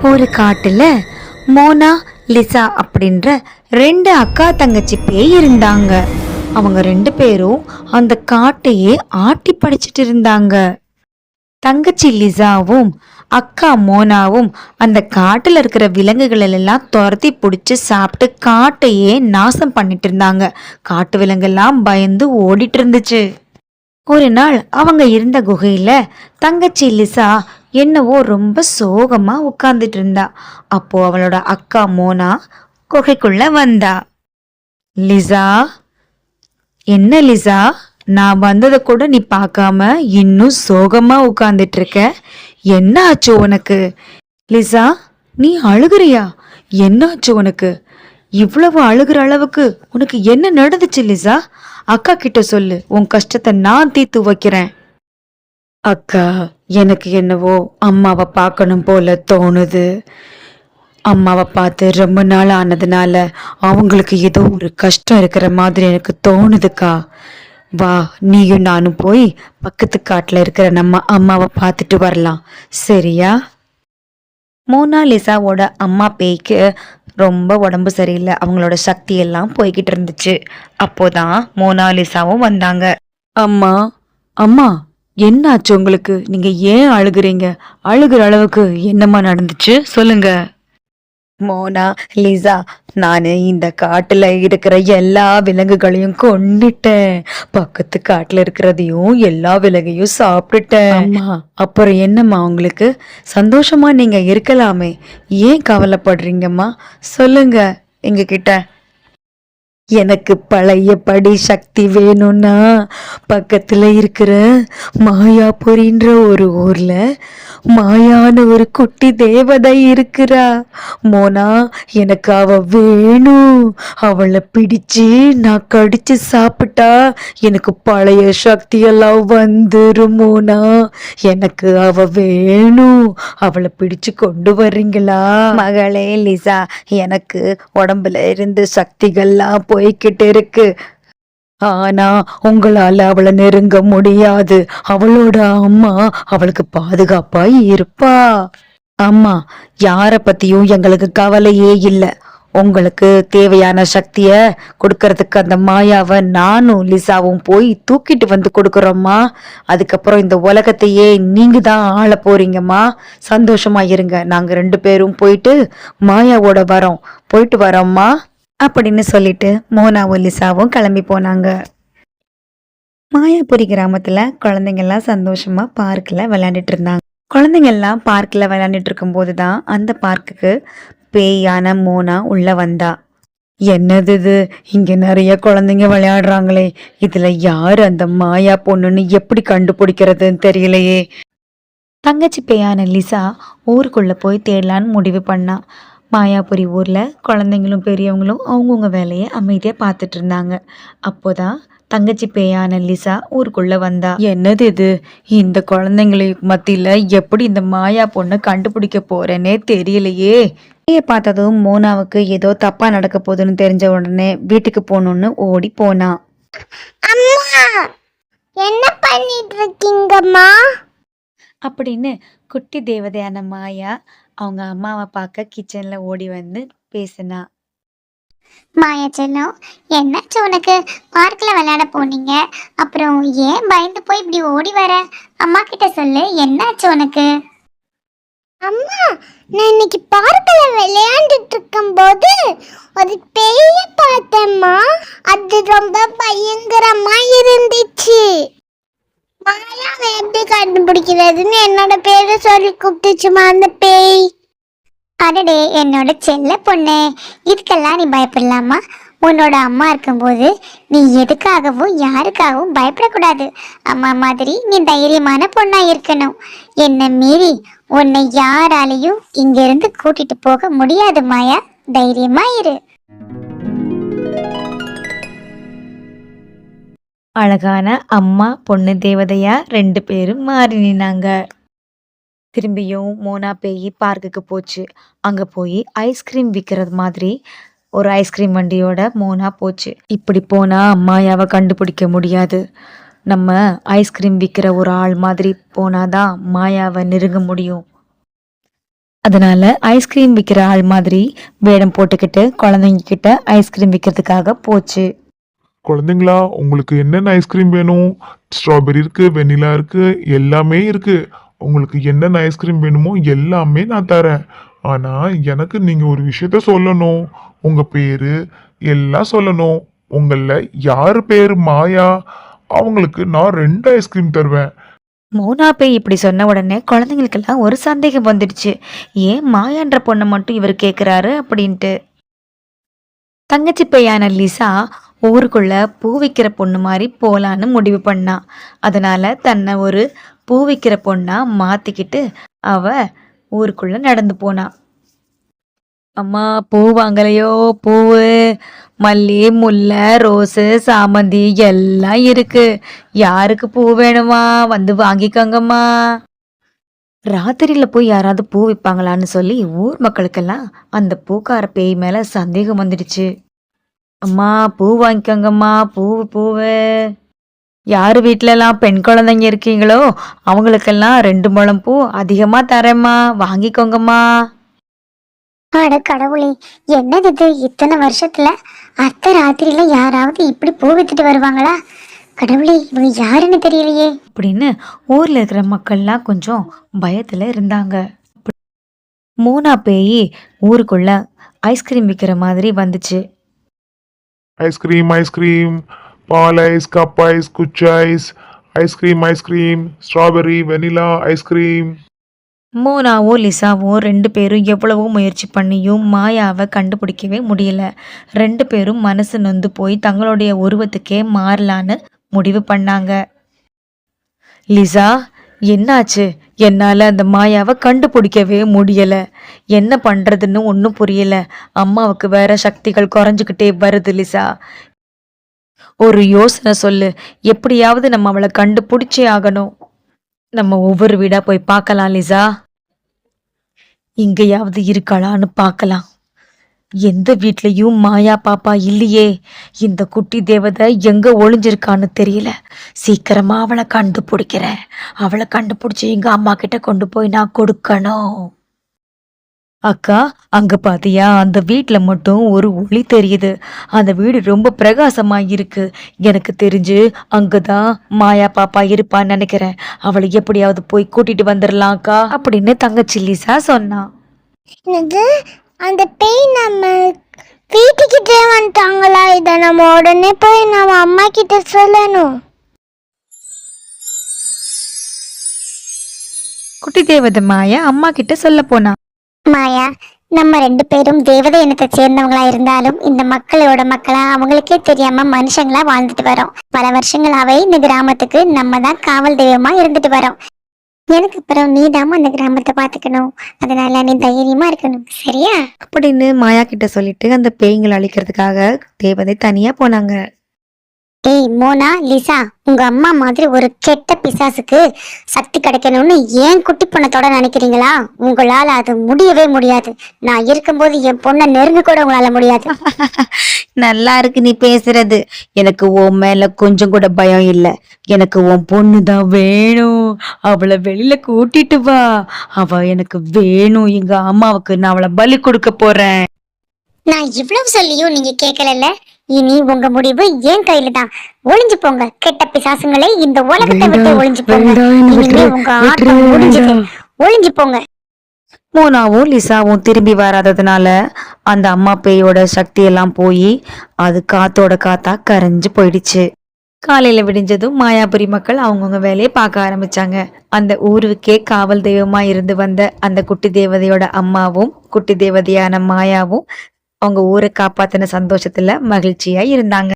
ஒரு காட்டுல மோனா லிசா அப்படின்ற ரெண்டு அக்கா தங்கச்சி பேய் இருந்தாங்க. அவங்க ரெண்டு பேரும் அந்த காட்டையே ஆட்டி படிச்சிட்டு இருந்தாங்க. தங்கச்சி லிசாவும் அக்கா மோனாவும் அந்த காட்டுல இருக்கிற விலங்குகள் எல்லாம் துரத்தி பிடிச்சி சாப்பிட்டு காட்டையே நாசம் பண்ணிட்டு இருந்தாங்க. காட்டு விலங்கெல்லாம் பயந்து ஓடிட்டு இருந்துச்சு. ஒரு நாள் அவங்க இருந்த குகையில தங்கச்சி லிசா என்னவோ ரொம்ப சோகமா உட்கார்ந்துட்டு இருந்தா. அப்போ அவளோட அக்கா மோனா குகைக்குள்ள வந்தா. லிசா, என்ன லிசா, நான் வந்ததை கூட நீ பார்க்காம இன்னும் சோகமா உட்கார்ந்துட்டு இருக்க? என்ன ஆச்சு உனக்கு? லிசா, நீ அழுகுறியா? என்ன ஆச்சு உனக்கு? இவ்வளவு அழுகிற அளவுக்கு உனக்கு என்ன நடந்துச்சு லிசா? அக்கா கிட்ட சொல்லு, உன் கஷ்டத்தை நான் தீர்த்து வைக்கிறேன். அக்கா, எனக்கு என்னவோ அம்மாவை பார்க்கணும் போல தோணுது. அம்மாவை பார்த்து ரொம்ப நாள் ஆனதுனால அவங்களுக்கு ஏதோ ஒரு கஷ்டம் இருக்கிற மாதிரி எனக்கு தோணுதுக்கா. வா, நீயும் நானும் போய் பக்கத்து காட்டுல இருக்கிற நம்ம அம்மாவை பார்த்துட்டு வரலாம், சரியா? மோனாலிசாவோட அம்மா பேய்க்கு ரொம்ப உடம்பு சரியில்லை. அவங்களோட சக்தி எல்லாம் போய்கிட்டு இருந்துச்சு. அப்போதான் மோனாலிசாவும் வந்தாங்க. அம்மா, அம்மா, என்ன ஆச்சு உங்களுக்கு? நீங்க ஏன் அழுகுறீங்க? அழுகுற அளவுக்கு என்னம்மா நடந்துச்சு, சொல்லுங்க. மோனா, லிசா, நானு இந்த காட்டுல இருக்கிற எல்லா விலங்குகளையும் கொன்னுட்டேன். பக்கத்து காட்டுல இருக்கிறதையும் எல்லா விலங்கையும் சாப்பிட்டுட்டேன். அம்மா, அப்புறம் என்னம்மா உங்களுக்கு? சந்தோஷமா நீங்க இருக்கலாமே, ஏன் கவலைப்படுறீங்கம்மா? சொல்லுங்க எங்க கிட்ட. எனக்கு பழையபடி சக்தி வேணும்னா பக்கத்துல இருக்கிற மாயாபுரின்ற ஒரு ஊர்ல மாயான ஒரு குட்டி தேவதை இருக்கிறா. மோனா, எனக்கு அவ வேணும். அவளை பிடிச்சு நான் கடிச்சு சாப்பிட்டா எனக்கு பழைய சக்தி எல்லாம் வந்துரும். மோனா, எனக்கு அவ வேணும். அவளை பிடிச்சு கொண்டு வர்றீங்களா? மகளே லிசா, எனக்கு உடம்புல இருந்து சக்திகள்லாம் போய்கிட்டு இருக்கு. ஆனா உங்களால அவளை நெருங்க முடியாது. அவளோட அம்மா அவளுக்கு பாதுகாப்பா இருப்பா. அம்மா, யார பத்தியும் எங்களுக்கு கவலையே இல்லை. உங்களுக்கு தேவையான சக்திய கொடுக்கறதுக்கு அந்த மாயாவை நானும் லிசாவும் போய் தூக்கிட்டு வந்து கொடுக்குறோம்மா. அதுக்கப்புறம் இந்த உலகத்தையே நீங்க தான் ஆள போறீங்கம்மா. சந்தோஷமா இருங்க. நாங்க ரெண்டு பேரும் போயிட்டு மாயாவோட போயிட்டு வரோம்மா அப்படின்னு சொல்லிட்டு மோனாவும் லிசாவும் கிளம்பி போனாங்க. மாயாபுரி கிராமத்துல குழந்தைங்க எல்லாம் சந்தோஷமா பார்க்ல விளையாண்டுட்டு இருந்தாங்க. குழந்தைங்க எல்லாம் பார்க்ல விளையாண்டுட்டு இருக்கும் போதுதான் அந்த பார்க்குக்கு பேயான மோனா உள்ள வந்தா. என்னது இது, இங்க நிறைய குழந்தைங்க விளையாடுறாங்களே, இதுல யாரு அந்த மாயா பொண்ணுன்னு எப்படி கண்டுபிடிக்கிறதுன்னு தெரியலையே. தங்கச்சி பேயான லிசா ஊருக்குள்ள போய் தேடலான்னு முடிவு பண்ணா. மாயாபுரி ஊர்ல குழந்தைங்களும் பெரியவங்களும் அவங்கவுங்க வேலையை அமைதியா பார்த்துட்டு இருந்தாங்க. அப்போதான் தங்கச்சி பேயான லிசா ஊருக்குள்ள வந்தா. என்னது இது, இந்த குழந்தைங்களுக்கு மத்தியில எப்படி இந்த மாயா பொண்ணை கண்டுபிடிக்க போறேன்னே தெரியலையே. பார்த்ததும் மோனாவுக்கு ஏதோ தப்பா நடக்க போகுதுன்னு தெரிஞ்ச உடனே வீட்டுக்கு போகணும்னு ஓடி போனா. அம்மா, என்ன பண்ணிட்டு இருக்கீங்கம்மா அப்படின்னு குட்டி தேவதையான மாயா அவங்க அம்மாவை பார்க்க கிச்சன்ல ஓடி வந்து பேசினா. மாயா செல்லம், என்னாச்சு உனக்கு? பார்க்ல விளையாட போனீங்க, அப்புறம் ஏன் பயந்து போய் இப்படி ஓடி வர? அம்மா கிட்ட சொல்லு, என்னாச்சு உனக்கு? அம்மா, நான் இன்னைக்கு பார்க்ல விளையாண்டுட்டு இருக்கும்போது ஒரு பேய பார்த்தேம்மா. அது ரொம்ப பயங்கரமா இருந்துச்சு. மாயாவை எப்படி கண்டுபிடிக்கிறதுன்னு என்னோட பேரை சொல்லி கூப்பிட்டுச்சுமா அந்த பேய். அடடே, என்னோட செல்ல பொண்ணு, இதுக்கெல்லாம் நீ பயப்படலாமா? உன்னோட அம்மா இருக்கும்போது நீ எதுக்காகவும் யாருக்காகவும் பயப்படக்கூடாது. அம்மா மாதிரி நீ தைரியமான பொண்ணா இருக்கணும். என்னை மீறி உன்னை யாராலையும் இங்கிருந்து கூட்டிட்டு போக முடியாது மாயா. தைரியமா இரு. அழகான அம்மா பொண்ணு தேவதையா ரெண்டு பேரும் மாறி நின்னாங்க. திரும்பியும் மோனா பேய் பார்க்குக்கு போச்சு. அங்க போய் ஐஸ்கிரீம் விற்கிறது மாதிரி ஒரு ஐஸ்கிரீம் வண்டியோட மோனா போச்சு. இப்படி போனா மாயாவை கண்டுபிடிக்க முடியாது. நம்ம ஐஸ்கிரீம் விற்கிற ஒரு ஆள் மாதிரி போனாதான் மாயாவை நெருங்க முடியும். அதனால ஐஸ்கிரீம் விற்கிற ஆள் மாதிரி வேடம் போட்டுக்கிட்டு குழந்தைங்க கிட்ட ஐஸ்கிரீம் விற்கிறதுக்காக போச்சு. குழந்தைங்களா, உங்களுக்கு என்னென்ன ஐஸ்கிரீம் வேணும்? ஸ்ட்ராபெரி இருக்கு, வெண்ணிலா இருக்கு, எல்லாமே இருக்கு. உங்களுக்கு என்னென்ன ஐஸ்கிரீம் வேணுமோ எல்லாமே நான் தரேன். ஆனா எனக்கு நீங்க ஒரு விஷயத்த சொல்லணும். உங்க பேரு எல்லாம் சொல்லணும். உங்கள யாரு பேரு மாயா, அவங்களுக்கு நான் 2 ஐஸ்கிரீம் தருவேன். மோனா பேய் இப்படி சொன்ன உடனே குழந்தைங்களுக்கெல்லாம் ஒரு சந்தேகம் வந்துடுச்சு. ஏன் மாயான்ற பொண்ணை மட்டும் இவர் கேட்குறாரு அப்படின்ட்டு. தங்கச்சி பேயான லிசா ஊருக்குள்ள பூ விற்கிற பொண்ணு மாதிரி போலான்னு முடிவு பண்ணா. அதனால தன்னை ஒரு பூ விற்கிற பொண்ணா மாத்திக்கிட்டு அவ ஊருக்குள்ள நடந்து போனா. அம்மா பூ வாங்கலையோ? பூவு மல்லி, முல்லை, ரோஸு, சாமந்தி எல்லாம் இருக்கு. யாருக்கு பூ வேணுமா? வந்து வாங்கிக்கோங்கம்மா. ராத்திரியில போய் யாராவது பூ விற்பாங்களான்னு சொல்லி ஊர் மக்களுக்கெல்லாம் அந்த பூக்கார பேய் மேல சந்தேகம் வந்துடுச்சு. அம்மா பூ வாங்கிக்கோங்கம்மா, பூவு பூவு. யாரு வீட்டிலலாம் பெண் குழந்தைங்க இருக்கீங்களோ அவங்களுக்கெல்லாம் 2 முழம் பூ அதிகமா தரேம்மா, வாங்கிக்கோங்கம்மா. அட கடவுளே, என்னது இது? இத்தனை வருஷத்துல அர்த்த ராத்திரியில யாராவது இப்படி பூ வித்துட்டு வருவாங்களா? கடவுளே, இவங்க யாருன்னு தெரியலையே. அப்படின்னு ஊர்ல இருக்கிற மக்கள்லாம் கொஞ்சம் பயத்துல இருந்தாங்க. மோனா பேய் ஊருக்குள்ள ஐஸ்கிரீம் விற்கிற மாதிரி வந்துச்சு. ஐஸ்கிரீம் ஐஸ்கிரீம், பால் ஐஸ், கப் ஐஸ், குச்சி ice, ice cream ice cream, strawberry, vanilla ice cream. மோனாவும் லிசாவும் 2 பேரும் எவ்வளவோ முயற்சி பண்ணியும் மாயாவை கண்டுபிடிக்கவே முடியல. 2 பேரும் மனசு நொந்து போய் தங்களுடைய உருவத்துக்கே மாறலான்னு முடிவு பண்ணாங்க. லிசா, என்னாச்சு? என்னால அந்த மாயாவை கண்டுபிடிக்கவே முடியல. என்ன பண்றதுன்னு ஒன்றும் புரியல. அம்மாவுக்கு வேற சக்திகள் குறைஞ்சுக்கிட்டே வருது லிசா. ஒரு யோசனை சொல்லு. எப்படியாவது நம்ம அவளை கண்டுபிடிச்சே ஆகணும். நம்ம ஒவ்வொரு வீடா போய் பார்க்கலாம் லிசா. இங்கேயாவது இருக்காளான்னு பார்க்கலாம். எந்த வீட்லயும் மாயா பாப்பா இல்லையே. இந்த குட்டி தேவதை எங்க ஒளிஞ்சிருக்கான்னு தெரியல. சீக்கிரமா அவளை கண்டுபிடிக்கிறேன். அவளை கண்டுபிடிச்சி எங்க அம்மா கிட்ட கொண்டு போய் நான் கொடுக்கணும். அக்கா, அங்க பாத்தியா? அந்த வீட்ல மட்டும் ஒரு ஒளி தெரியுது. அந்த வீடு ரொம்ப பிரகாசமா இருக்கு. எனக்கு தெரிஞ்சு அங்கதான் மாயா பாப்பா இருப்பான்னு நினைக்கிறேன். அவளை எப்படியாவது போய் கூட்டிட்டு வந்துடலாம் அக்கா அப்படின்னு தங்கச்சி லிசா சொன்னா. என்னது? அந்த பேய் நம்ம வீட்டுக்கிட்டே வந்துட்டாங்களா? இதை நம்ம உடனே போய் நம்ம அம்மா கிட்ட சொல்லணும். குட்டி தேவதை மாயா அம்மா கிட்ட சொல்ல போனா. மாயா, நம்ம 2 பேரும் தேவதை இனத்தை சேர்ந்தவங்களா இருந்தாலும் இந்த மக்களோட மக்களா அவங்களுக்கே தெரியாம மனுஷங்களா வாழ்ந்துட்டு வரோம். பல வருஷங்களாவே இந்த கிராமத்துக்கு நம்ம தான் காவல் தெய்வமா இருந்துட்டு வரோம். எனக்கு அப்புறம் நீ தான் அந்த கிராமத்தை பாத்துக்கணும். அதனால நீ தைரியமா இருக்கணும், சரியா? அப்படின்னு மாயா கிட்ட சொல்லிட்டு அந்த பேய்களை அழிக்கிறதுக்காக தேவதை தனியா போனாங்க. ஏய் மோனா, லிசா, உங்க அம்மா மாதிரி ஒரு கெட்ட பிசாசுக்கு சக்தி கிடைக்கணும்னு ஏன் குட்டி பொண்ணத்தோட நினைக்கிறீங்களா? உங்களால அது முடியவே முடியாது. நான் இருக்கும்போது என் பொண்ணை நெருங்க கூட உங்களால முடியாது. நல்லா இருக்கு நீ பேசுறது. எனக்கு உன் மேல கொஞ்சம் கூட பயம் இல்ல. எனக்கு உன் பொண்ணு தான் வேணும். அவளை வெளியில கூட்டிட்டு வா. அவ எனக்கு வேணும். எங்க அம்மாவுக்கு நான் அவளை பலி கொடுக்க போறேன். நான் இவ்வளவு சொல்லியும் நீங்க கேட்கல. இனி உங்க முடிவு என் கையில தான். ஒளிஞ்சு போங்க கெட்ட பிசாசுங்களே, இந்த உலகத்தை விட்டு ஒளிஞ்சு போங்க. இனிமே உங்க ஆட்டம் முடிஞ்சது. ஒளிஞ்சு போங்க. மோனாவும் லிசாவும் திரும்பி வராததுனால அந்த அம்மா பேயோட சக்தி எல்லாம் போய் அது காத்தோட காத்தா கரைஞ்சு போயிடுச்சு. காலையில விடிஞ்சதும் மாயாபுரி மக்கள் அவங்கவுங்க வேலையை பார்க்க ஆரம்பிச்சாங்க. அந்த ஊருக்கே காவல் தெய்வமா இருந்து வந்த அந்த குட்டி தேவதையோட அம்மாவும் குட்டி தேவதையான மாயாவும் அவங்க ஊரை காப்பாத்தின சந்தோஷத்துல மகிழ்ச்சியா இருந்தாங்க.